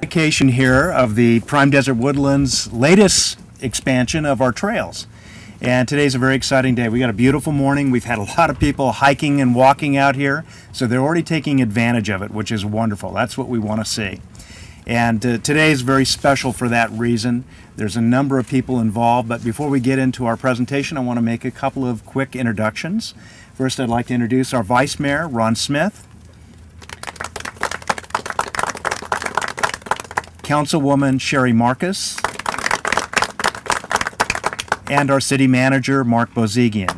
Vacation here of the Prime Desert Woodlands latest expansion of our trails. And today's a very exciting day. We got a beautiful morning. We've had a lot of people hiking and walking out here, so they're already taking advantage of it, which is wonderful. That's what we want to see. And today is very special for that reason. There's a number of people involved, but before we get into our presentation, I want to make a couple of quick introductions. First, I'd like to introduce our Vice Mayor, Ron Smith, Councilwoman Sherry Marcus, and our City Manager, Mark Bozigian.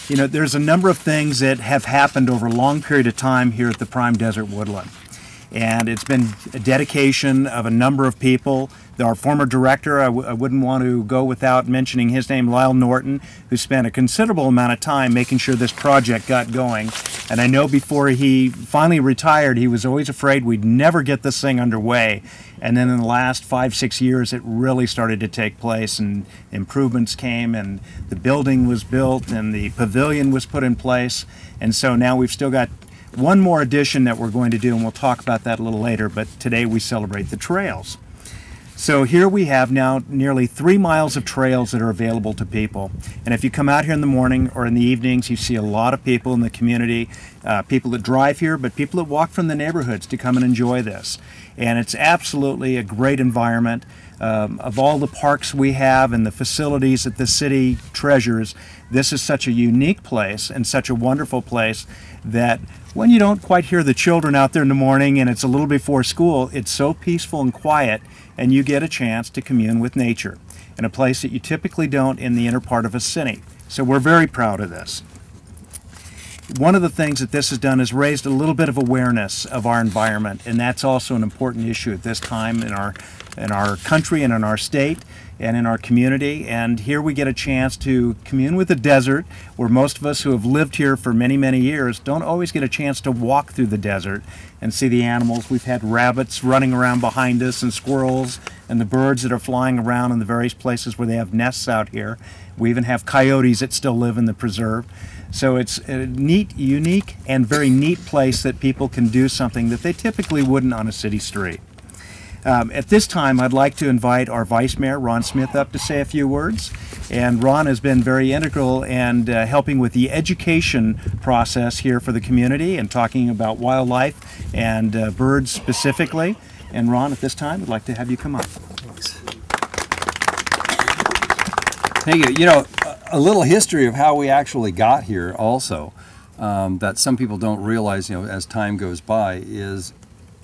You know, there's a number of things that have happened over a long period of time here at the Prime Desert Woodland. And it's been a dedication of a number of people. Our former director, I wouldn't want to go without mentioning his name, Lyle Norton, who spent a considerable amount of time making sure this project got going. And I know before he finally retired, he was always afraid we'd never get this thing underway. And then in the last 5-6 years, it really started to take place, and improvements came, and the building was built, and the pavilion was put in place. And so now we've still got one more addition that we're going to do, and we'll talk about that a little later, but today we celebrate the trails. So here we have now nearly 3 miles of trails that are available to people. And if you come out here in the morning or in the evenings, you see a lot of people in the community, people that drive here, but people that walk from the neighborhoods to come and enjoy this. And it's absolutely a great environment. Of all the parks we have and the facilities that the city treasures, this is such a unique place and such a wonderful place that when you don't quite hear the children out there in the morning and it's a little before school, it's so peaceful and quiet, and you get a chance to commune with nature in a place that you typically don't in the inner part of a city. So we're very proud of this. One of the things that this has done is raised a little bit of awareness of our environment, and that's also an important issue at this time in our country and in our state and in our community. And here we get a chance to commune with the desert, where most of us who have lived here for many, many years don't always get a chance to walk through the desert and see the animals. We've had rabbits running around behind us, and squirrels, and the birds that are flying around in the various places where they have nests out here. We even have coyotes that still live in the preserve. So it's a neat, unique, and very neat place that people can do something that they typically wouldn't on a city street. At this time, I'd like to invite our Vice Mayor, Ron Smith, up to say a few words. And Ron has been very integral and helping with the education process here for the community and talking about wildlife and birds specifically. And Ron, at this time, I'd like to have you come up. Thanks. Thank you. You know, a little history of how we actually got here also, that some people don't realize, you know, as time goes by, is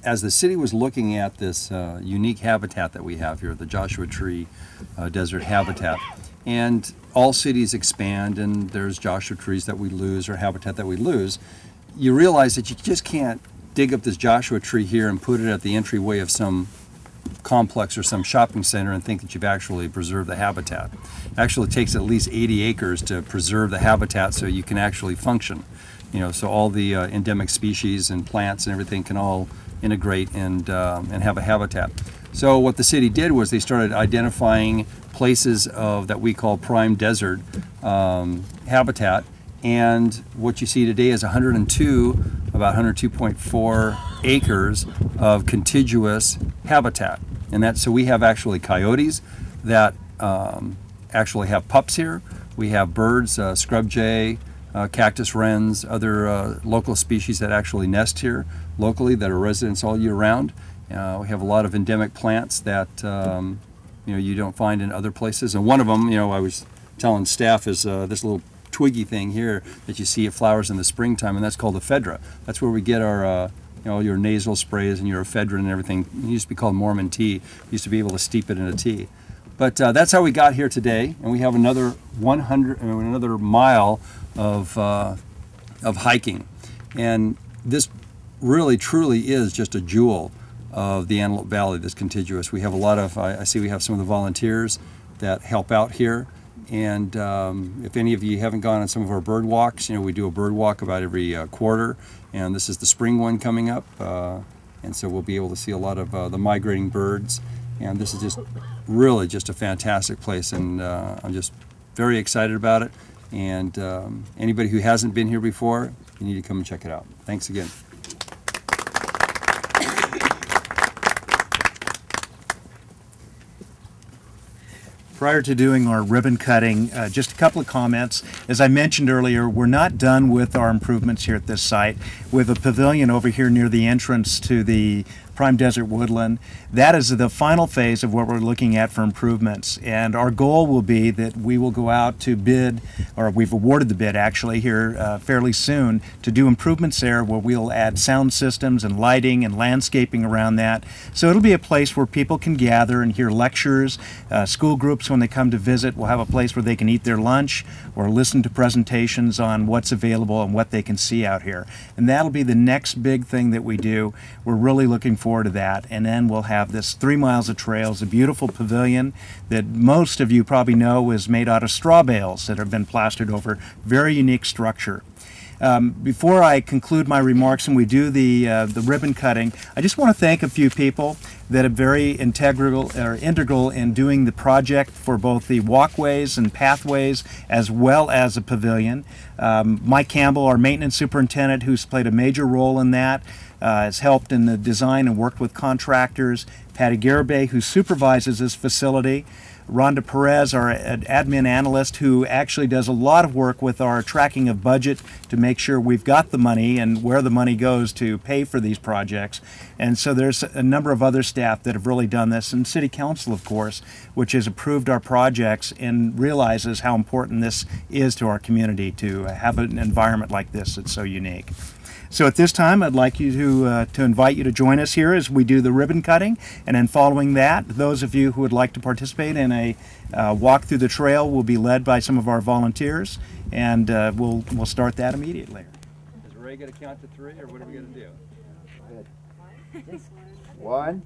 as the city was looking at this unique habitat that we have here, the Joshua Tree Desert Habitat, and all cities expand and there's Joshua trees that we lose or habitat that we lose, you realize that you just can't dig up this Joshua tree here and put it at the entryway of some complex or some shopping center and think that you've actually preserved the habitat. It actually takes at least 80 acres to preserve the habitat so you can actually function. You know, so all the endemic species and plants and everything can all integrate and have a habitat. So what the city did was they started identifying places that we call prime desert habitat, and what you see today is about 102.4 acres of contiguous habitat. And so we have actually coyotes that actually have pups here. We have birds, scrub jay, cactus wrens, other local species that actually nest here locally that are residents all year round. We have a lot of endemic plants that you know, you don't find in other places. And one of them, you know, I was telling staff is this little twiggy thing here that you see it flowers in the springtime, and that's called ephedra. That's where we get our you know, your nasal sprays and your ephedra and everything. It used to be called Mormon tea. We used to be able to steep it in a tea. But that's how we got here today, and we have another another mile of hiking, and this really truly is just a jewel of the Antelope Valley, this contiguous. We have a lot of, I see we have some of the volunteers that help out here, And if any of you haven't gone on some of our bird walks, you know, we do a bird walk about every quarter, and this is the spring one coming up, and so we'll be able to see a lot of the migrating birds. And this is just really just a fantastic place, and I'm just very excited about it. And anybody who hasn't been here before, you need to come and check it out. Thanks again. Prior to doing our ribbon cutting, just a couple of comments. As I mentioned earlier, we're not done with our improvements here at this site. We have a pavilion over here near the entrance to the Prime Desert Woodland. That is the final phase of what we're looking at for improvements. And our goal will be that we will go out to bid, or we've awarded the bid actually here fairly soon, to do improvements there where we'll add sound systems and lighting and landscaping around that. So it'll be a place where people can gather and hear lectures. School groups, when they come to visit, will have a place where they can eat their lunch or listen to presentations on what's available and what they can see out here. And that'll be the next big thing that we do. We're really looking forward to that. And then we'll have this 3 miles of trails, a beautiful pavilion that most of you probably know is made out of straw bales that have been plastered over. Very unique structure. Before I conclude my remarks and we do the ribbon cutting, I just want to thank a few people that are very integral in doing the project for both the walkways and pathways as well as the pavilion. Mike Campbell, our maintenance superintendent, who's played a major role in that, has helped in the design and worked with contractors. Patty Garibay, who supervises this facility. Rhonda Perez, our admin analyst, who actually does a lot of work with our tracking of budget to make sure we've got the money and where the money goes to pay for these projects. And so there's a number of other staff that have really done this, and City Council, of course, which has approved our projects and realizes how important this is to our community to have an environment like this that's so unique. So at this time, I'd like you to invite you to join us here as we do the ribbon cutting, and then following that, those of you who would like to participate in a walk through the trail will be led by some of our volunteers, and we'll start that immediately. Is Ray going to count to 3, or what are we going to do? Go ahead. 1,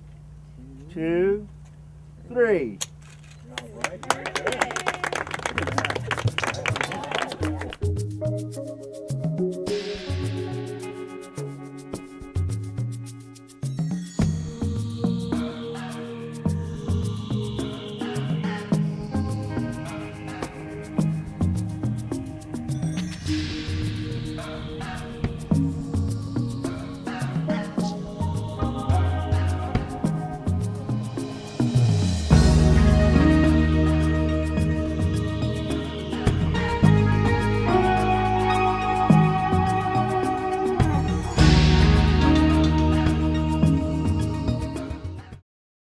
2, 3. All right.